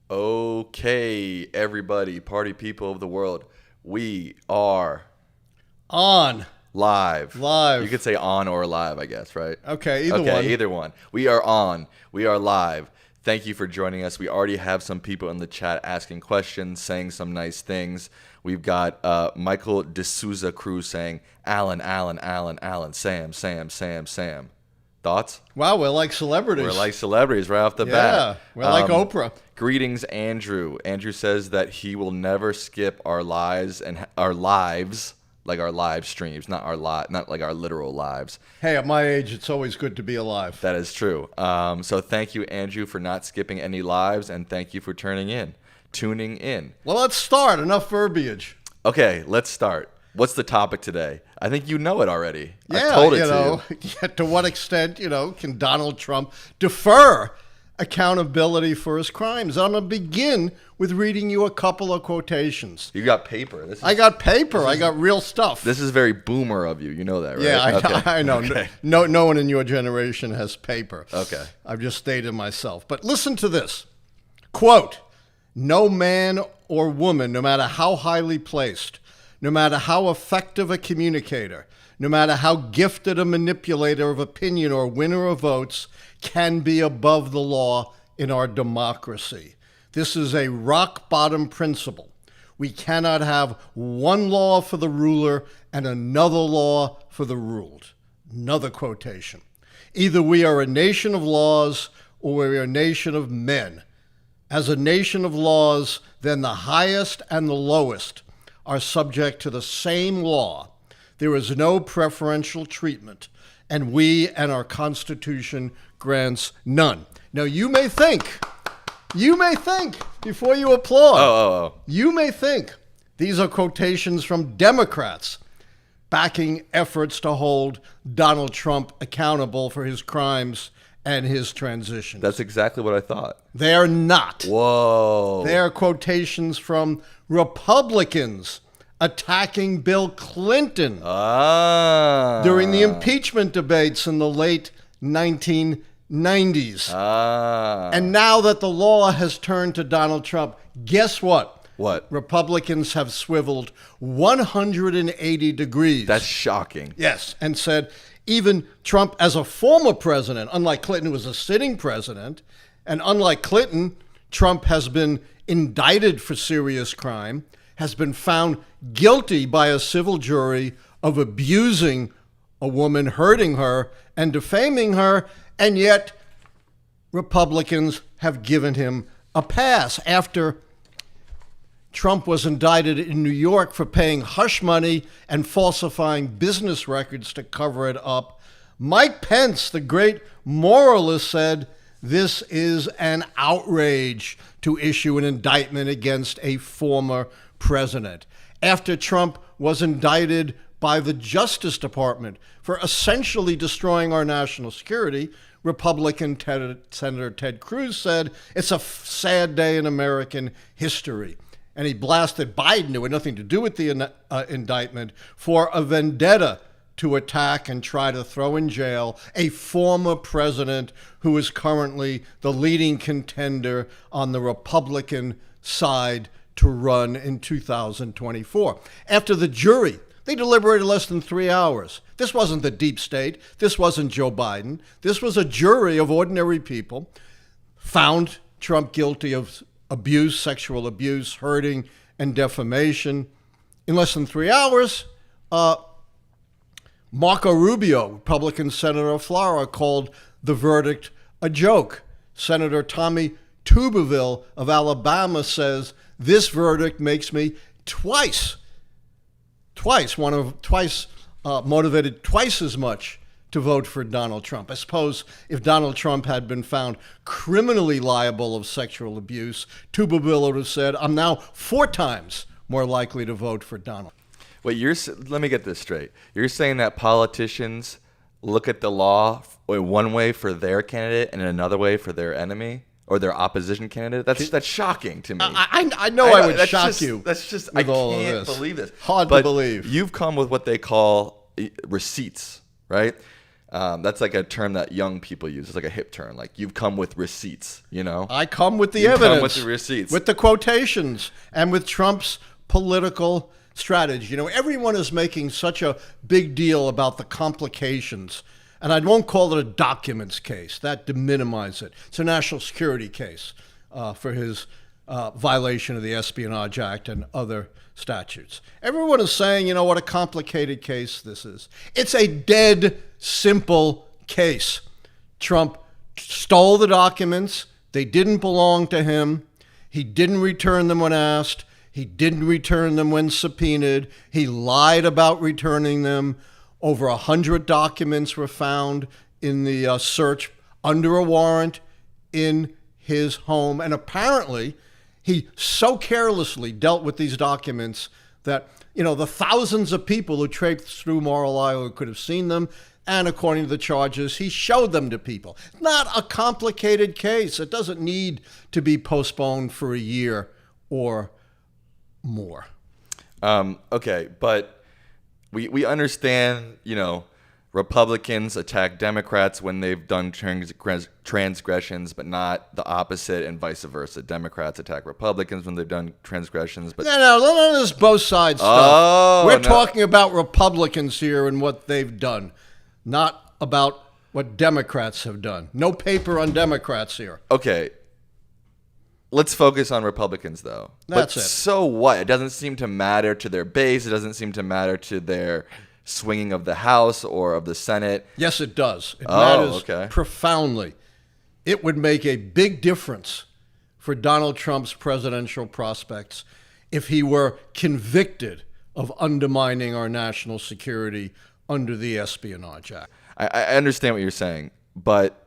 Okay, everybody, party people of the world, we are On. live. Live. You could say on or live, I guess, right? Okay, either one. Either one. We are on. We are live. Thank you for joining us. We already have some people in the chat asking questions, saying some nice things. We've got Michael D'Souza Cruz saying, Allan, Sam. Thoughts? Wow, we're like celebrities. We're like celebrities right off the bat. Yeah, we're like Oprah. Greetings, Andrew. Andrew says that he will never skip our lives and our lives, like our live streams, not like our literal lives. Hey, at my age, it's always good to be alive. That is true. So thank you, Andrew, for not skipping any lives, and thank you for tuning in. Well, let's start. Enough verbiage. Okay, let's start. What's the topic today? I think you know it already. Yeah, I told it to you. Yeah, to what extent, can Donald Trump defer accountability for his crimes? I'm going to begin with reading you a couple of quotations. You got paper. I got paper. I got real stuff. This is very boomer of you. You know that, right? Yeah, I know. Okay. No one in your generation has paper. Okay. I've just stated myself. But listen to this. Quote, no man or woman, no matter how highly placed, no matter how effective a communicator, no matter how gifted a manipulator of opinion or winner of votes, can be above the law in our democracy. This is a rock-bottom principle. We cannot have one law for the ruler and another law for the ruled. Another quotation. Either we are a nation of laws or we are a nation of men. As a nation of laws, then the highest and the lowest are subject to the same law. There is no preferential treatment, and we and our Constitution grants none. Now, you may think, before you applaud, you may think these are quotations from Democrats backing efforts to hold Donald Trump accountable for his crimes and his transitions. That's exactly what I thought. They are not. Whoa. They are quotations from Republicans attacking Bill Clinton during the impeachment debates in the late 1990s. And now that the law has turned to Donald Trump, guess what? What? Republicans have swiveled 180 degrees. That's shocking. Yes, and said even Trump as a former president, unlike Clinton who was a sitting president, and unlike Clinton, Trump has been indicted for serious crime, has been found guilty by a civil jury of abusing a woman, hurting her, and defaming her, and yet Republicans have given him a pass. After Trump was indicted in New York for paying hush money and falsifying business records to cover it up, Mike Pence, the great moralist, said, this is an outrage to issue an indictment against a former president. After Trump was indicted by the Justice Department for essentially destroying our national security, Republican Senator Ted Cruz said, it's a sad day in American history. And he blasted Biden, who had nothing to do with the indictment, for a vendetta to attack and try to throw in jail a former president who is currently the leading contender on the Republican side to run in 2024. After the jury, they deliberated less than 3 hours. This wasn't the deep state. This wasn't Joe Biden. This was a jury of ordinary people, found Trump guilty of abuse, sexual abuse, hurting, and defamation. In less than 3 hours, Marco Rubio, Republican senator of Florida, called the verdict a joke. Senator Tommy Tuberville of Alabama says, this verdict makes me twice motivated twice as much to vote for Donald Trump. I suppose if Donald Trump had been found criminally liable of sexual abuse, Tuberville would have said, I'm now 4 times more likely to vote for Donald. Wait, let me get this straight. You're saying that politicians look at the law in one way for their candidate and in another way for their enemy or their opposition candidate? That's shocking to me. I know I would shock you. That's just, I can't believe this. Hard to believe. You've come with what they call receipts, right? That's like a term that young people use. It's like a hip term. Like, you've come with receipts, you know? I come with the You evidence. come with the receipts. With the quotations and with Trump's political strategy. You know, everyone is making such a big deal about the complications. And I won't call it a documents case. That deminimizes it. It's a national security case for his violation of the Espionage Act and other statutes. Everyone is saying, you know, what a complicated case this is. It's a dead simple case. Trump stole the documents. They didn't belong to him. He didn't return them when asked. He didn't return them when subpoenaed. He lied about returning them. Over 100 documents were found in the search under a warrant in his home. And apparently, he so carelessly dealt with these documents that, you know, the thousands of people who traipsed through Mar-a-Lago could have seen them. And according to the charges, he showed them to people. Not a complicated case. It doesn't need to be postponed for a year or more. Okay, but we understand, you know, Republicans attack Democrats when they've done transgressions, but not the opposite, and vice versa. Democrats attack Republicans when they've done transgressions, but No, this is both sides stuff. We're talking about Republicans here and what they've done, not about what Democrats have done. No paper on Democrats here. Okay. Let's focus on Republicans, though. That's but it. So what? It doesn't seem to matter to their base. It doesn't seem to matter to their swinging of the House or of the Senate. Yes, it does. It matters okay. profoundly. It would make a big difference for Donald Trump's presidential prospects if he were convicted of undermining our national security under the Espionage Act. I understand what you're saying, but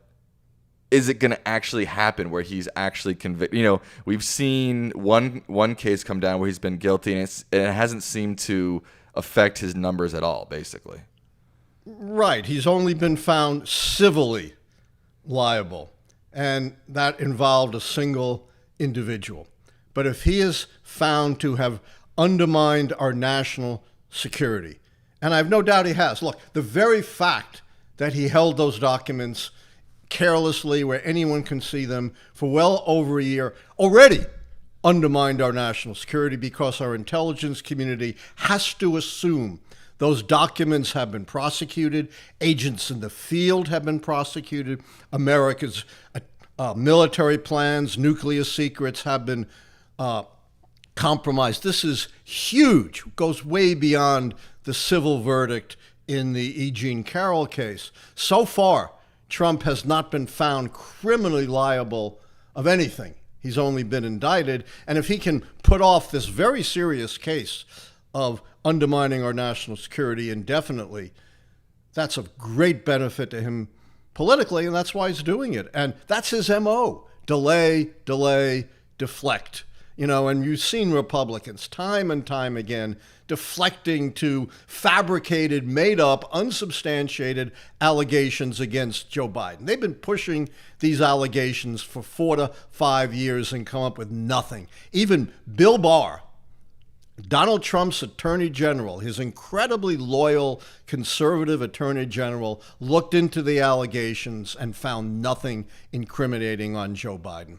is it going to actually happen where he's actually convicted? You know, we've seen one case come down where he's been guilty, and it hasn't seemed to affect his numbers at all, basically. Right. He's only been found civilly liable, and that involved a single individual. But if he is found to have undermined our national security, and I have no doubt he has. Look, the very fact that he held those documents carelessly where anyone can see them for well over a year already undermined our national security, because our intelligence community has to assume those documents have been prosecuted, agents in the field have been prosecuted, America's military plans, nuclear secrets have been compromised. This is huge, goes way beyond the civil verdict in the E. Jean Carroll case. So far, Trump has not been found criminally liable of anything. He's only been indicted. And if he can put off this very serious case of undermining our national security indefinitely, that's of great benefit to him politically, and that's why he's doing it. And that's his MO. Delay, deflect. You know, and you've seen Republicans time and time again deflecting to fabricated, made up, unsubstantiated allegations against Joe Biden. They've been pushing these allegations for 4 to 5 years and come up with nothing. Even Bill Barr, Donald Trump's attorney general, his incredibly loyal conservative attorney general, looked into the allegations and found nothing incriminating on Joe Biden.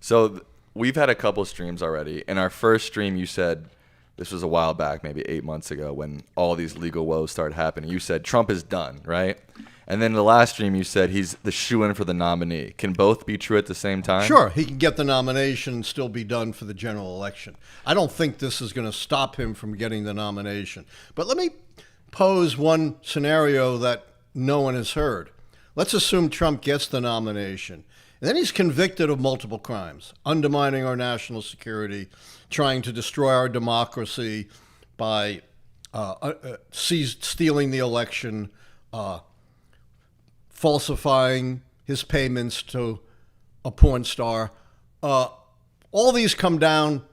So we've had a couple streams already. In our first stream, you said, this was a while back, maybe 8 months ago, when all these legal woes started happening. You said Trump is done, right? And then in the last stream, you said he's the shoo-in for the nominee. Can both be true at the same time? Sure, he can get the nomination and still be done for the general election. I don't think this is going to stop him from getting the nomination. But let me pose one scenario that no one has heard. Let's assume Trump gets the nomination. And then he's convicted of multiple crimes: undermining our national security, trying to destroy our democracy by stealing the election, falsifying his payments to a porn star. All these come down.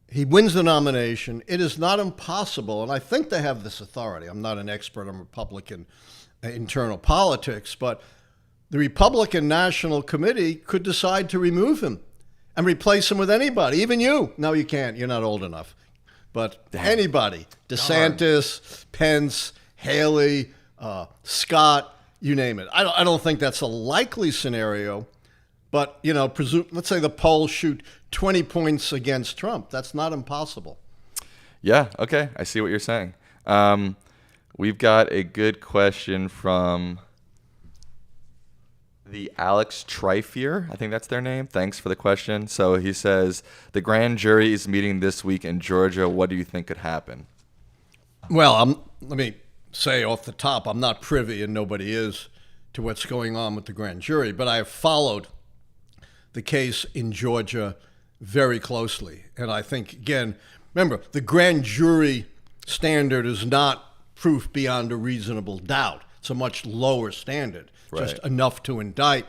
He wins the nomination. It is not impossible, and I think they have this authority. I'm not an expert on Republican internal politics, but the Republican National Committee could decide to remove him and replace him with anybody, even you. No, you can't. You're not old enough. But anybody. DeSantis, Pence, Haley, Scott, you name it. I don't think that's a likely scenario, but, let's say the polls shoot 20 points against Trump. That's not impossible. Yeah, okay. I see what you're saying. We've got a good question from the Alex Trifier. I think that's their name. Thanks for the question. So he says, the grand jury is meeting this week in Georgia. What do you think could happen? Well, let me say off the top, I'm not privy, and nobody is, to what's going on with the grand jury, but I have followed the case in Georgia very closely. And I think, again, remember, the grand jury standard is not proof beyond a reasonable doubt. It's a much lower standard, just enough to indict.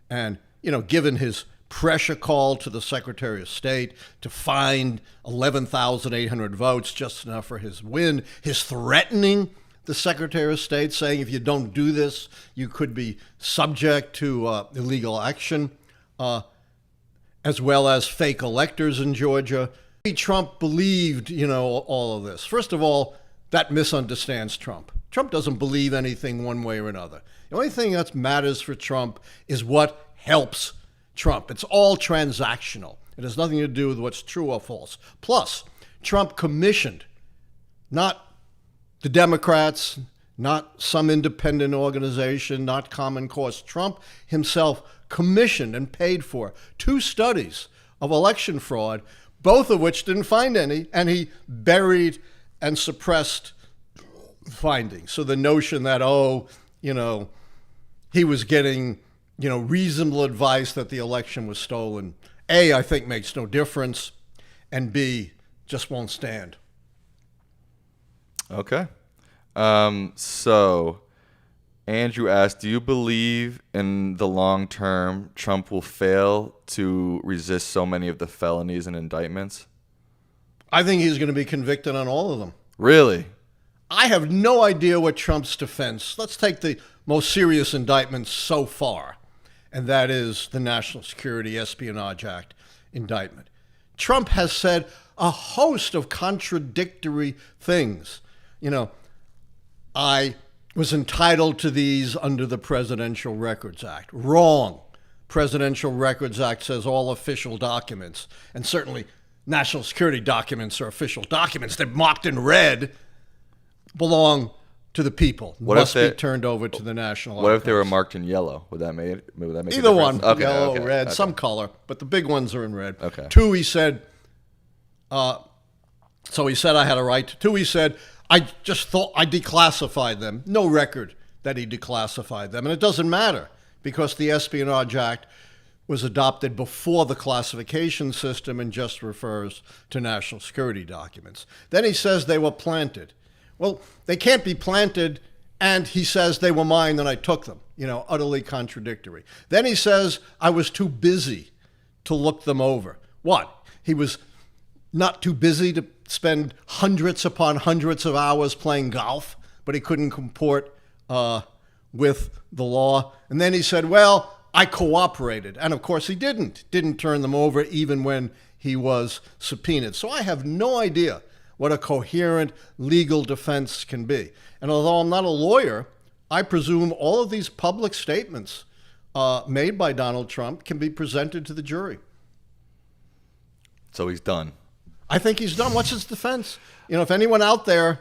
And, given his pressure call to the Secretary of State to find 11,800 votes, just enough for his win, his threatening the Secretary of State, saying if you don't do this, you could be subject to illegal action, as well as fake electors in Georgia. Trump believed, all of this. First of all, that misunderstands Trump. Trump doesn't believe anything one way or another. The only thing that matters for Trump is what helps Trump. It's all transactional. It has nothing to do with what's true or false. Plus, Trump commissioned, not the Democrats, not some independent organization, not Common Cause. Trump himself commissioned and paid for 2 studies of election fraud, both of which didn't find any, and he buried and suppressed findings. So the notion that, he was getting, reasonable advice that the election was stolen, A, I think makes no difference, and B, just won't stand. Okay. So Andrew asked, do you believe in the long term Trump will fail to resist so many of the felonies and indictments? I think he's going to be convicted on all of them. Really? I have no idea what Trump's defense. Let's take the most serious indictment so far, and that is the National Security Espionage Act indictment. Trump has said a host of contradictory things. I was entitled to these under the Presidential Records Act. Wrong. Presidential Records Act says all official documents, and certainly national security documents are official documents. They're marked in red, belong to the people. Must be turned over to the National Archives. What if they were marked in yellow? Would that make either one? Okay, yellow, red, some color, but the big ones are in red. Okay. 2, he said. So he said I had a right to. 2, he said I just thought I declassified them. No record that he declassified them, and it doesn't matter because the Espionage Act was adopted before the classification system and just refers to national security documents. Then he says they were planted. Well, they can't be planted, and he says they were mine and I took them. Utterly contradictory. Then he says I was too busy to look them over. What? He was not too busy to spend hundreds upon hundreds of hours playing golf, but he couldn't comport with the law. And then he said, well, I cooperated. And of course he didn't turn them over even when he was subpoenaed. So I have no idea what a coherent legal defense can be. And although I'm not a lawyer, I presume all of these public statements made by Donald Trump can be presented to the jury. So he's done. I think he's done. What's his defense? If anyone out there,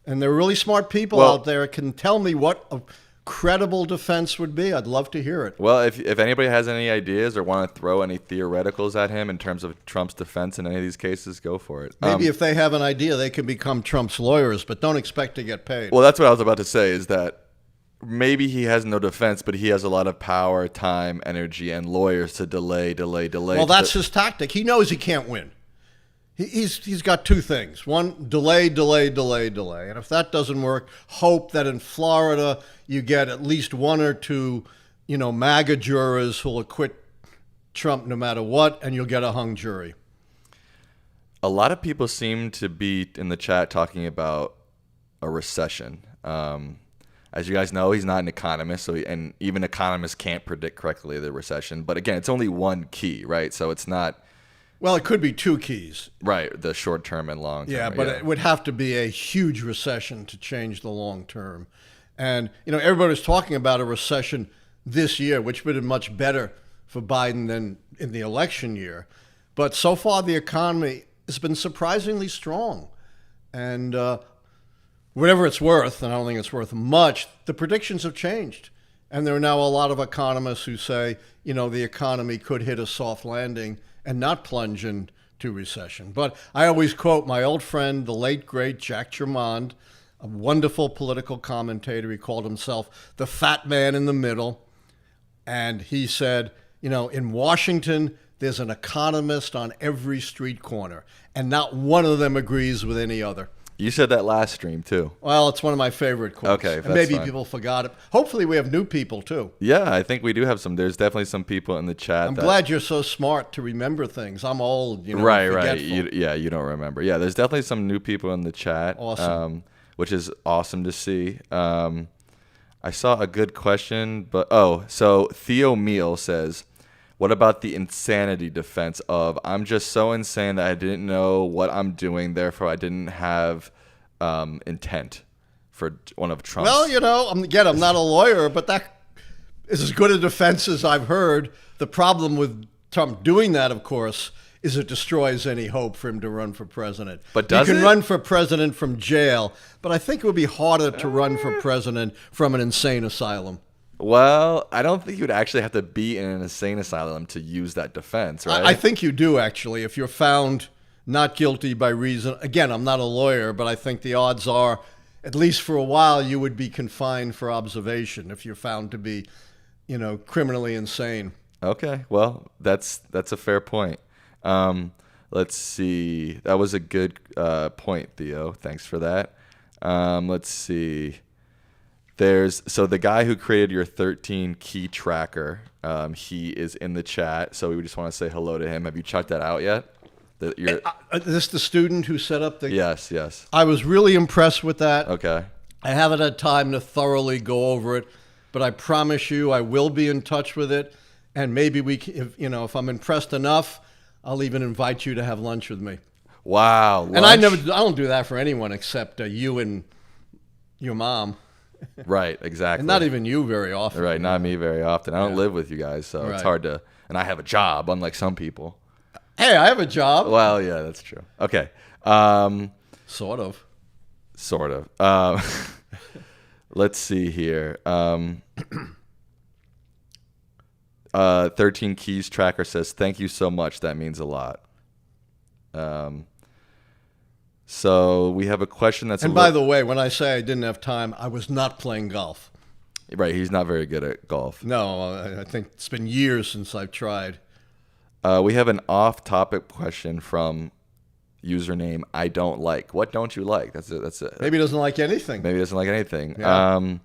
and there are really smart people out there, can tell me what a credible defense would be, I'd love to hear it. Well, if anybody has any ideas or want to throw any theoreticals at him in terms of Trump's defense in any of these cases, go for it. Maybe if they have an idea, they can become Trump's lawyers, but don't expect to get paid. Well, that's what I was about to say, is that maybe he has no defense, but he has a lot of power, time, energy, and lawyers to delay. Well, that's his tactic. He knows he can't win. He's got 2 things. One, delay. And if that doesn't work, hope that in Florida you get at least 1 or 2, MAGA jurors who'll acquit Trump no matter what, and you'll get a hung jury. A lot of people seem to be in the chat talking about a recession. As you guys know, he's not an economist, and even economists can't predict correctly the recession. But again, it's only one key, right? So it's not... Well, it could be 2 keys. Right, the short term and long term. Yeah, but it would have to be a huge recession to change the long term. And, everybody's talking about a recession this year, which would have been much better for Biden than in the election year. But so far, the economy has been surprisingly strong. And whatever it's worth, and I don't think it's worth much, the predictions have changed. And there are now a lot of economists who say, the economy could hit a soft landing and not plunge into recession. But I always quote my old friend, the late, great Jack Tremond, a wonderful political commentator. He called himself the fat man in the middle. And he said, in Washington, there's an economist on every street corner, and not one of them agrees with any other. You said that last stream, too. Well, it's one of my favorite quotes. Okay, and maybe fine. people forgot it. Hopefully we have new people, too. Yeah, I think we do have some. There's definitely some people in the chat. I'm glad you're so smart to remember things. I'm old, Right. forgetful. You don't remember. Yeah, there's definitely some new people in the chat. Awesome. Which is awesome to see. I saw a good question, so Theo Meal says, what about the insanity defense of I'm just so insane that I didn't know what I'm doing, therefore I didn't have intent for one of Trump's. Well, I'm not a lawyer, but that is as good a defense as I've heard. The problem with Trump doing that, of course, is it destroys any hope for him to run for president. But does you can it? run for president from jail, but I think it would be harder to run for president from an insane asylum. Well, I don't think you would actually have to be in an insane asylum to use that defense, right? I think you do, actually. If you're found not guilty by reason, again, I'm not a lawyer, but I think the odds are, at least for a while, you would be confined for observation if you're found to be, criminally insane. Okay, well, that's a fair point. Let's see. That was a good point, Theo. Thanks for that. Let's see. So the guy who created your 13 key tracker, he is in the chat. So we just want to say hello to him. Have you checked that out yet? This the student who set up the... Yes. I was really impressed with that. Okay. I haven't had time to thoroughly go over it, but I promise you I will be in touch with it. And maybe if I'm impressed enough, I'll even invite you to have lunch with me. Wow. And I don't do that for anyone except you and your mom. Right, exactly. And not even you very often. Right, not me very often. I don't live with you guys, so it's hard to... And I have a job, unlike some people. Hey, I have a job. Well, yeah, that's true. Okay. Sort of. Let's see here. 13 Keys Tracker says, thank you so much. That means a lot. So we have a question that's... And by the way, when I say I didn't have time, I was not playing golf. Right, he's not very good at golf. No, I think it's been years since I've tried. We have an off-topic question from username I don't like. What don't you like? That's it. Maybe he doesn't like anything. Maybe he doesn't like anything. Yeah.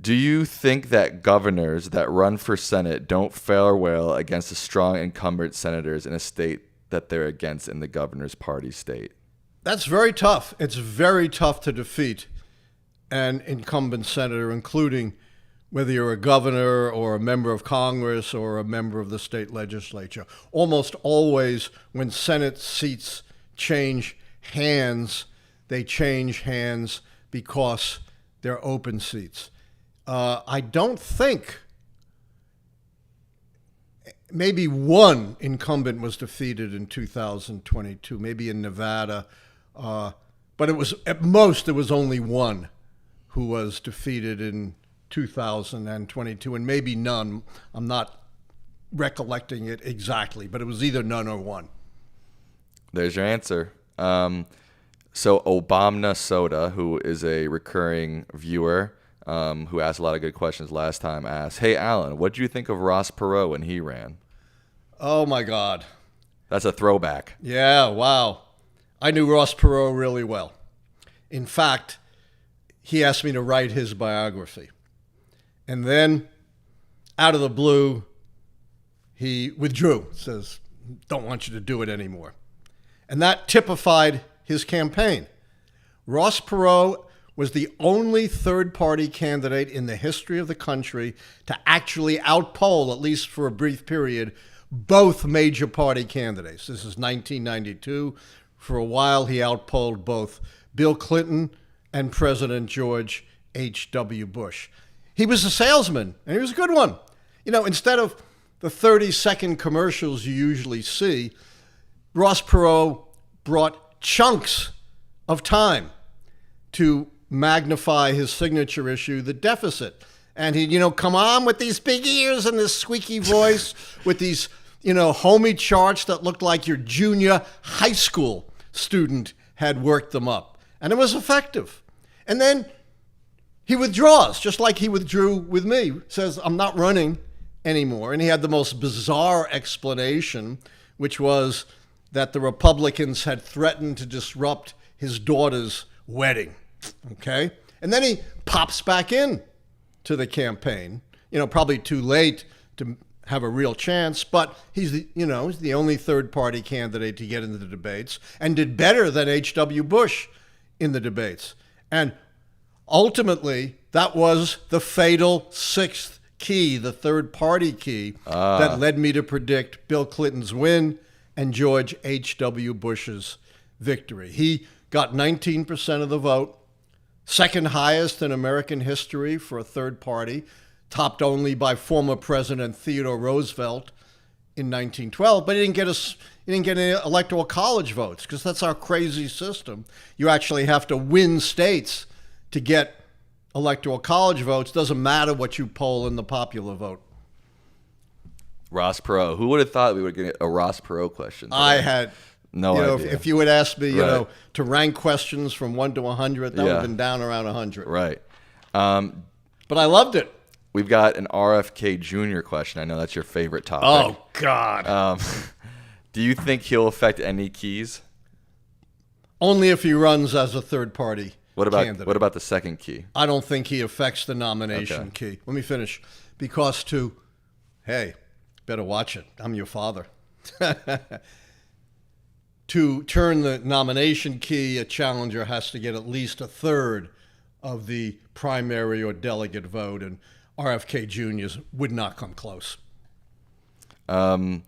Do you think that governors that run for Senate don't fare well against the strong incumbent senators in a state that they're against in the governor's party state? That's very tough. It's very tough to defeat an incumbent senator, including whether you're a governor or a member of Congress or a member of the state legislature. Almost always when Senate seats change hands, they change hands because they're open seats. I don't think maybe one incumbent was defeated in 2022, maybe in Nevada. But it was at most, there was only one who was defeated in 2022, and maybe none. I'm not recollecting it exactly, but it was either none or one. There's your answer. So Obama Soda, who is a recurring viewer, who asked a lot of good questions last time, asked, hey, Allan, what do you think of Ross Perot when he ran? Oh, my God. That's a throwback. Yeah, wow. I knew Ross Perot really well. In fact, he asked me to write his biography. And then, out of the blue, he withdrew, says, don't want you to do it anymore. And that typified his campaign. Ross Perot was the only third-party candidate in the history of the country to actually outpoll, at least for a brief period, both major party candidates. This is 1992. For a while, he outpolled both Bill Clinton and President George H.W. Bush. He was a salesman, and he was a good one. Instead of the 30-second commercials you usually see, Ross Perot brought chunks of time to magnify his signature issue, The Deficit. And he'd, come on with these big ears and this squeaky voice with these, homey charts that looked like your junior high school student had worked them up. And it was effective. And then he withdraws, just like he withdrew with me, says, I'm not running anymore. And he had the most bizarre explanation, which was that the Republicans had threatened to disrupt his daughter's wedding. Okay? And then he pops back in to the campaign, probably too late to have a real chance, but he's the only third-party candidate to get into the debates and did better than H.W. Bush in the debates. And ultimately, that was the fatal sixth key, the third-party key, that led me to predict Bill Clinton's win and George H.W. Bush's victory. He got 19% of the vote, second highest in American history for a third party, topped only by former President Theodore Roosevelt in 1912. But he didn't get any electoral college votes, because that's our crazy system. You actually have to win states to get electoral college votes. Doesn't matter what you poll in the popular vote. Ross Perot. Who would have thought we would get a Ross Perot question today? I had no idea. If you would ask me, Right. to rank questions from 1 to 100, that would have been down around 100. Right. But I loved it. We've got an RFK Jr. question. I know that's your favorite topic. Oh, God. Do you think he'll affect any keys? Only if he runs as a third-party candidate. What about the second key? I don't think he affects the nomination key. Let me finish. Because hey, better watch it. I'm your father. To turn the nomination key, a challenger has to get at least a third of the primary or delegate vote, and RFK Jr. would not come close. Do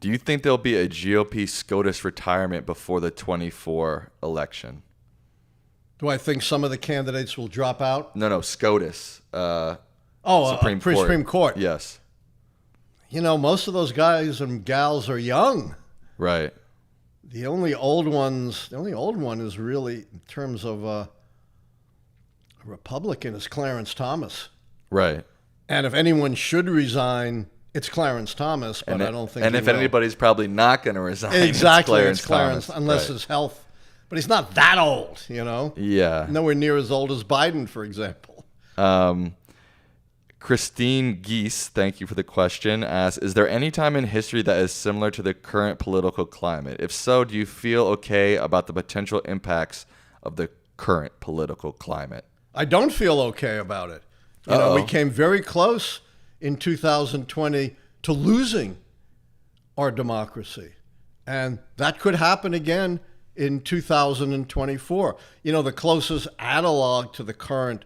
you think there'll be a GOP SCOTUS retirement before the 24 election? Do I think some of the candidates will drop out? No, SCOTUS. Supreme Court. Yes. Most of those guys and gals are young. Right. The only old one is really, in terms of a Republican, is Clarence Thomas. Right. And if anyone should resign, it's Clarence Thomas, but I don't think And he if will. anybody's probably not going to resign, Exactly, it's Clarence Thomas. unless Right. his health. But he's not that old, Yeah. Nowhere near as old as Biden, for example. Christine Geese, thank you for the question, asks, is there any time in history that is similar to the current political climate? If so, do you feel okay about the potential impacts of the current political climate? I don't feel okay about it. We came very close in 2020 to losing our democracy. And that could happen again in 2024. The closest analog to the current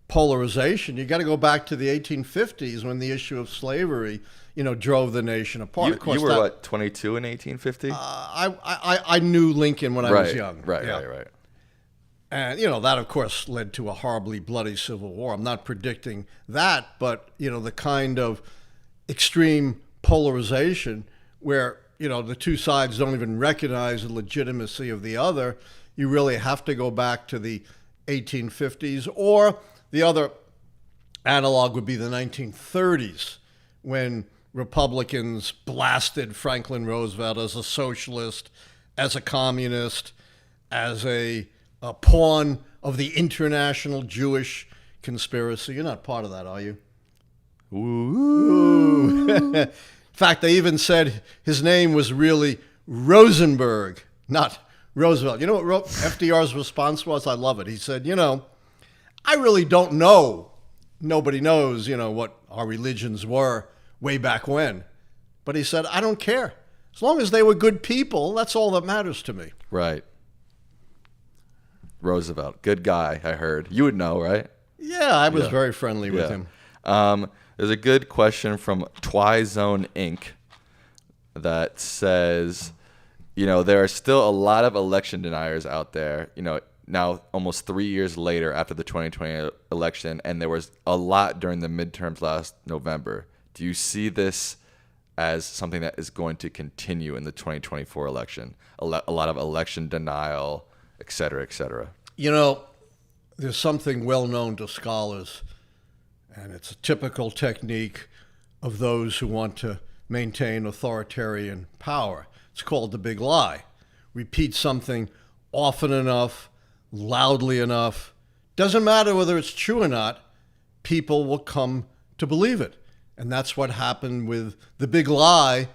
polarization, you got to go back to the 1850s when the issue of slavery, drove the nation apart. You were 22 in 1850? I knew Lincoln when I was young. Right. And, that, of course, led to a horribly bloody civil war. I'm not predicting that, but, the kind of extreme polarization where, the two sides don't even recognize the legitimacy of the other, you really have to go back to the 1850s. Or the other analog would be the 1930s, when Republicans blasted Franklin Roosevelt as a socialist, as a communist, as a pawn of the international Jewish conspiracy. You're not part of that, are you? Ooh. In fact, they even said his name was really Rosenberg, not Roosevelt. You know what FDR's response was? I love it. He said, I really don't know. Nobody knows, what our religions were way back when. But he said, I don't care. As long as they were good people, that's all that matters to me. Right. Roosevelt, good guy, I heard. You would know, right? Yeah, I was very friendly with him. There's a good question from Twizone Inc. that says, there are still a lot of election deniers out there. now almost 3 years later after the 2020 election, and there was a lot during the midterms last November. Do you see this as something that is going to continue in the 2024 election? A lot of election denial, et cetera, et cetera. There's something well known to scholars, and it's a typical technique of those who want to maintain authoritarian power. It's called the big lie. Repeat something often enough, loudly enough. Doesn't matter whether it's true or not, people will come to believe it. And that's what happened with the big lie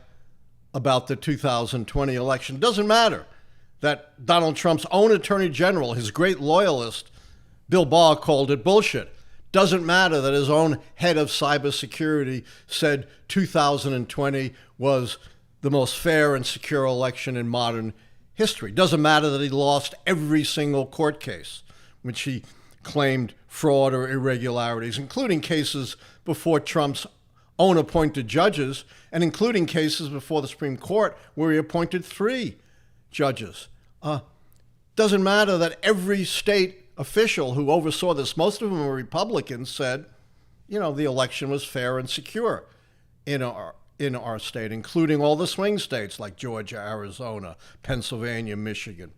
about the 2020 election. Doesn't matter that Donald Trump's own attorney general, his great loyalist, Bill Barr, called it bullshit. Doesn't matter that his own head of cybersecurity said 2020 was the most fair and secure election in modern history. Doesn't matter that he lost every single court case, which he claimed fraud or irregularities, including cases before Trump's own appointed judges, and including cases before the Supreme Court where he appointed 3 judges. Doesn't matter that every state official who oversaw this, most of them were Republicans, said, the election was fair and secure in our state, including all the swing states like Georgia, Arizona, Pennsylvania, Michigan,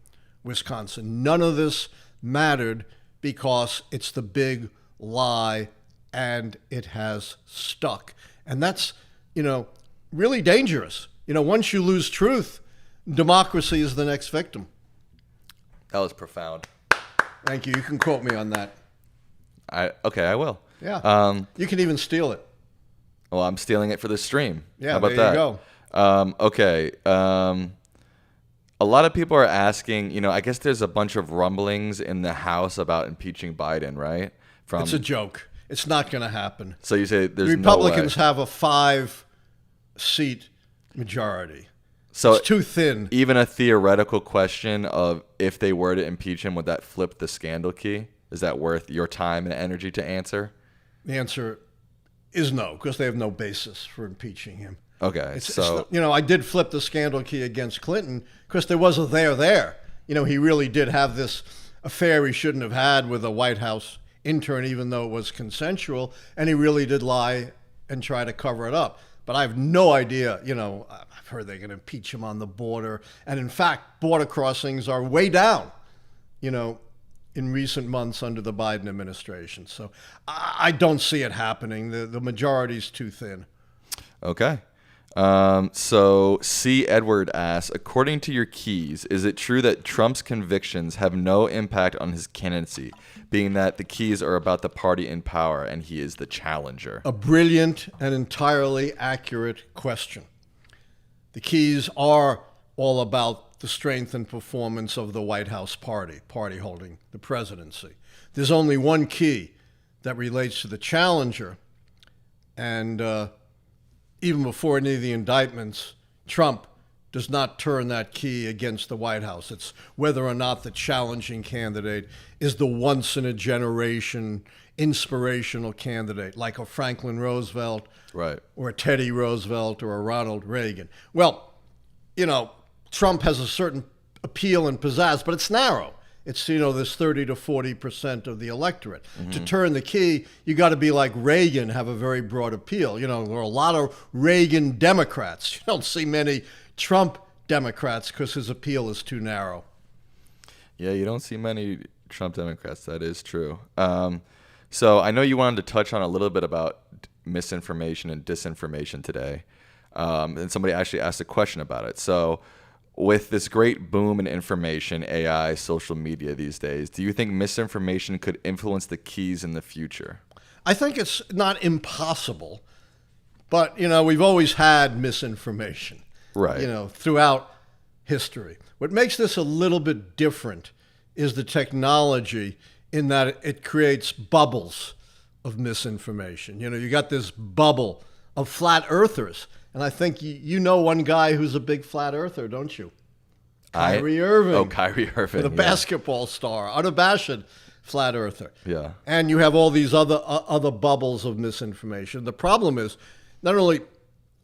Wisconsin. None of this mattered because it's the big lie and it has stuck. And that's, really dangerous. Once you lose truth, democracy is the next victim. That was profound. Thank you. You can quote me on that. Okay, I will. Yeah. You can even steal it. Well, I'm stealing it for the stream. Yeah, how about there that? You go. Okay. A lot of people are asking, I guess there's a bunch of rumblings in the House about impeaching Biden, right? It's a joke. It's not going to happen. So you say there's Republicans no way. have a 5-seat majority. So it's too thin. Even a theoretical question of if they were to impeach him, would that flip the scandal key? Is that worth your time and energy to answer? The answer is no, because they have no basis for impeaching him. Okay, I did flip the scandal key against Clinton because there was a there. He really did have this affair he shouldn't have had with a White House intern, even though it was consensual, and he really did lie and try to cover it up. But I have no idea, I've heard they're going to impeach him on the border. And in fact, border crossings are way down, in recent months under the Biden administration. So I don't see it happening. The majority's too thin. Okay. So C. Edward asks, according to your keys, is it true that Trump's convictions have no impact on his candidacy, being that the keys are about the party in power and he is the challenger? A brilliant and entirely accurate question. The keys are all about the strength and performance of the White House party holding the presidency. There's only one key that relates to the challenger, and even before any of the indictments, Trump does not turn that key against the White House. It's whether or not the challenging candidate is the once-in-a-generation inspirational candidate, like a Franklin Roosevelt, right, or a Teddy Roosevelt, or a Ronald Reagan. Well, Trump has a certain appeal and pizzazz, but it's narrow. It's, this 30 to 40% of the electorate. Mm-hmm. To turn the key, you got to be like Reagan, have a very broad appeal. There are a lot of Reagan Democrats. You don't see many Trump Democrats because his appeal is too narrow. Yeah, you don't see many Trump Democrats. That is true. So I know you wanted to touch on a little bit about misinformation and disinformation today. And somebody actually asked a question about it. So with this great boom in information, AI, social media these days, do you think misinformation could influence the keys in the future? I think it's not impossible, but, we've always had misinformation, right? Throughout history. What makes this a little bit different is the technology in that it creates bubbles of misinformation. You got this bubble of flat earthers. And I think you know one guy who's a big flat earther, don't you? Kyrie Irving. Oh, Kyrie Irving. The basketball star, unabashed flat earther. Yeah. And you have all these other bubbles of misinformation. The problem is not only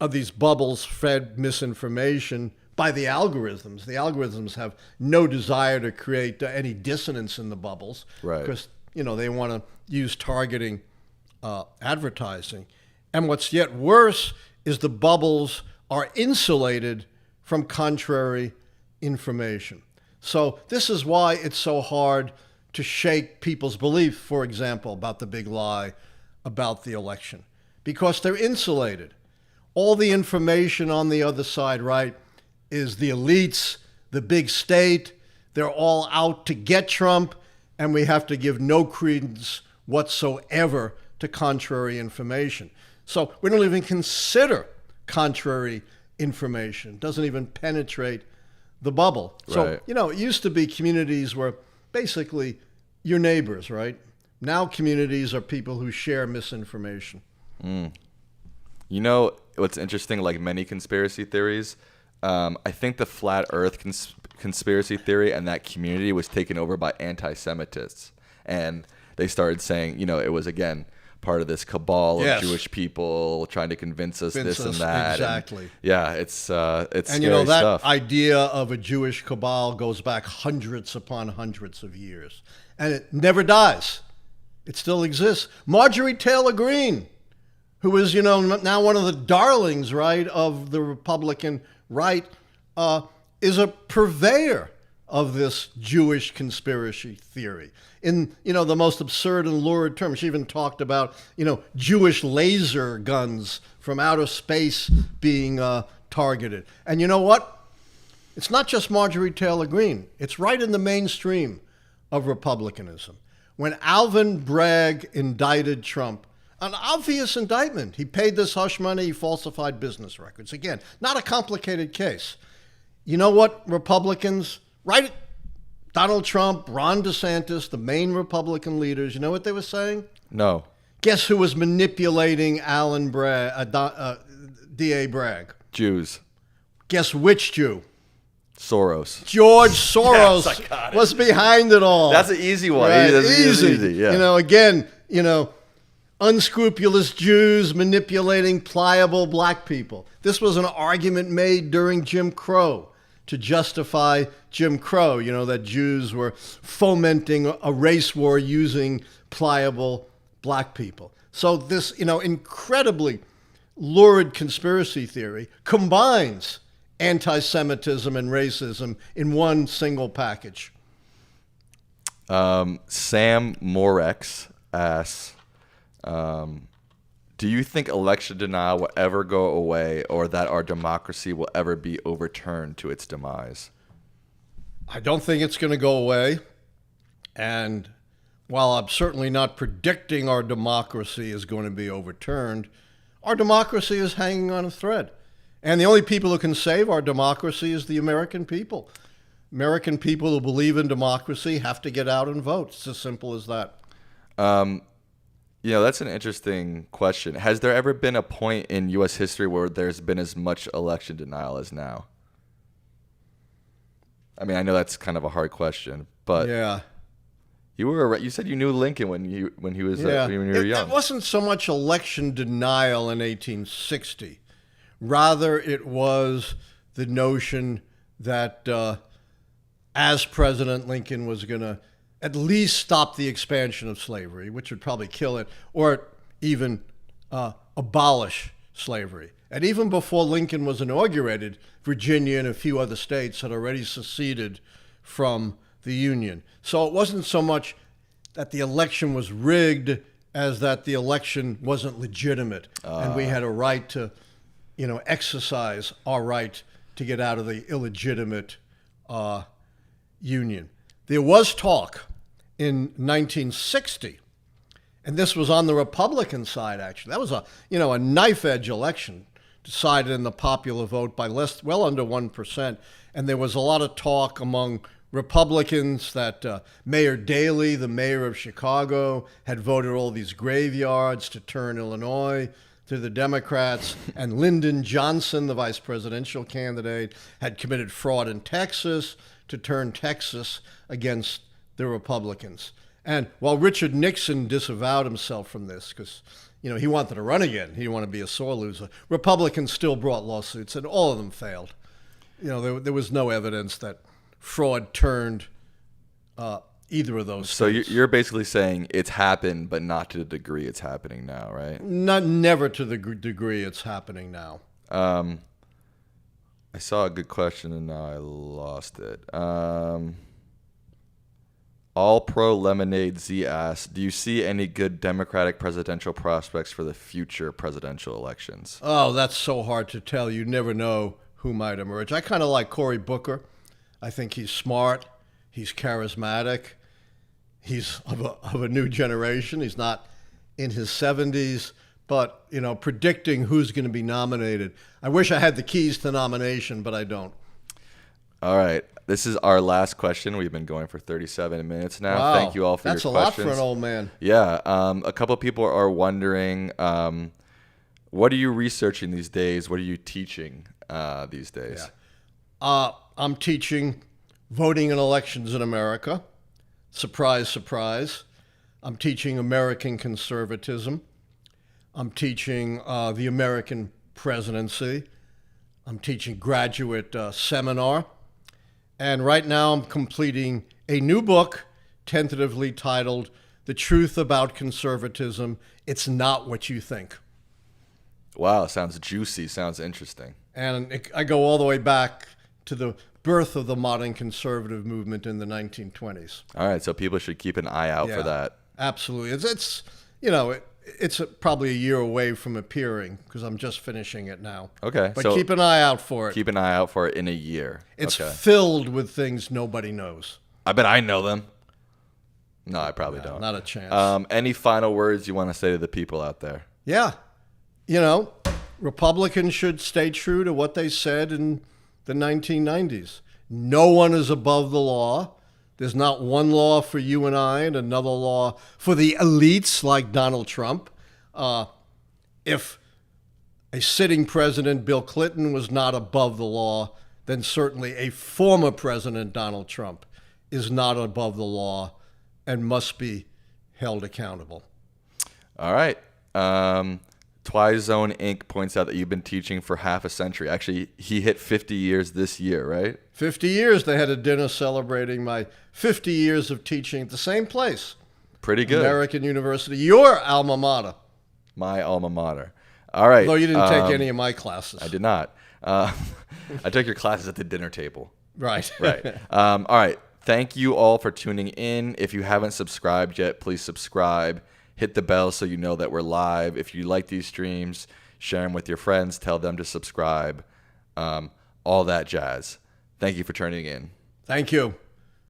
are these bubbles fed misinformation, by the algorithms. The algorithms have no desire to create any dissonance in the bubbles, Right. because they want to use targeting advertising. And what's yet worse is the bubbles are insulated from contrary information. So this is why it's so hard to shake people's belief, for example, about the big lie about the election, because they're insulated. All the information on the other side, right, is the elites, the big state. They're all out to get Trump, and we have to give no credence whatsoever to contrary information. So we don't even consider contrary information. It doesn't even penetrate the bubble. So, Right. it used to be communities were basically your neighbors, right? Now communities are people who share misinformation. You know what's interesting? Like many conspiracy theories, I think the flat Earth conspiracy theory and that community was taken over by anti-Semitists, and they started saying, it was again part of this cabal of Yes. Jewish people trying to convince us this and that. Exactly. And yeah, it's And scary that stuff. idea of a Jewish cabal goes back hundreds upon hundreds of years, and it never dies. It still exists. Marjorie Taylor Greene, who is now one of the darlings, right, of the Republican right, is a purveyor of this Jewish conspiracy theory in the most absurd and lurid terms. She even talked about Jewish laser guns from outer space being targeted. And you know what? It's not just Marjorie Taylor Greene. It's right in the mainstream of Republicanism. When Alvin Bragg indicted Trump, an obvious indictment. He paid this hush money, he falsified business records. Again, not a complicated case. You know what Republicans, right? Donald Trump, Ron DeSantis, the main Republican leaders, you know what they were saying? No. Guess who was manipulating Allen D.A. Bragg? Jews. Guess which Jew? Soros. George Soros Yes, I got it. was behind it all. That's an easy one. Right, That's easy. Yeah. Again, unscrupulous Jews manipulating pliable black people. This was an argument made during Jim Crow to justify Jim Crow, that Jews were fomenting a race war using pliable black people. So this, incredibly lurid conspiracy theory combines anti-Semitism and racism in one single package. Sam Morex asks, do you think election denial will ever go away, or that our democracy will ever be overturned to its demise? I don't think it's going to go away. And while I'm certainly not predicting our democracy is going to be overturned, our democracy is hanging on a thread. And the only people who can save our democracy is the American people. American people who believe in democracy have to get out and vote. It's as simple as that. That's an interesting question. Has there ever been a point in U.S. history where there's been as much election denial as now? I mean, I know that's kind of a hard question, but Yeah. you said you knew Lincoln when he was when you were young. It wasn't so much election denial in 1860. Rather, it was the notion that as President, Lincoln was going to at least stop the expansion of slavery, which would probably kill it, or even abolish slavery. And even before Lincoln was inaugurated, Virginia and a few other states had already seceded from the Union. So it wasn't so much that the election was rigged as that the election wasn't legitimate, and we had a right to exercise our right to get out of the illegitimate Union. There was talk in 1960, and this was on the Republican side, actually. That was a knife-edge election decided in the popular vote by well under 1%. And there was a lot of talk among Republicans that Mayor Daley, the mayor of Chicago, had voted all these graveyards to turn Illinois to the Democrats, and Lyndon Johnson, the vice presidential candidate, had committed fraud in Texas to turn Texas against the Republicans. And while Richard Nixon disavowed himself from this because he wanted to run again, he didn't want to be a sore loser, Republicans still brought lawsuits, and all of them failed. There was no evidence that fraud turned either of those So states. you're basically saying it's happened, but not to the degree it's happening now, right? Never to the degree it's happening now. I saw a good question and now I lost it. All Pro Lemonade Z asks, do you see any good Democratic presidential prospects for the future presidential elections? Oh, that's so hard to tell. You never know who might emerge. I kind of like Cory Booker. I think he's smart. He's charismatic. He's of a new generation. He's not in his 70s, but, predicting who's going to be nominated. I wish I had the keys to nomination, but I don't. All right. This is our last question. We've been going for 37 minutes now. Wow. Thank you all for your That's a questions. lot for an old man. Yeah. A couple of people are wondering, what are you researching these days? What are you teaching these days? Yeah. I'm teaching voting in elections in America. Surprise, surprise. I'm teaching American conservatism. I'm teaching the American presidency. I'm teaching graduate seminar. And right now I'm completing a new book, tentatively titled The Truth About Conservatism. It's Not What You Think. Wow, sounds juicy. Sounds interesting. And I go all the way back to the birth of the modern conservative movement in the 1920s. All right, so people should keep an eye out for that. Absolutely. It's probably a year away from appearing because I'm just finishing it now. Okay, But so keep an eye out for it. keep an eye out for it in a year. It's okay. filled with things nobody knows. I bet I know them. No, I probably don't. Not a chance. Any final words you want to say to the people out there? Yeah. Republicans should stay true to what they said in the 1990s. No one is above the law. There's not one law for you and I and another law for the elites like Donald Trump. If a sitting president, Bill Clinton, was not above the law, then certainly a former president, Donald Trump, is not above the law and must be held accountable. All right. Twizone Inc. points out that you've been teaching for half a century. Actually, he hit 50 years this year, right? 50 years. They had a dinner celebrating my 50 years of teaching at the same place. Pretty good. American University, your alma mater. My alma mater. All right. Though you didn't take any of my classes. I did not. I took your classes at the dinner table. Right. Right. All right. Thank you all for tuning in. If you haven't subscribed yet, please subscribe. Hit the bell so you know that we're live. If you like these streams, share them with your friends. Tell them to subscribe. All that jazz. Thank you for tuning in. Thank you.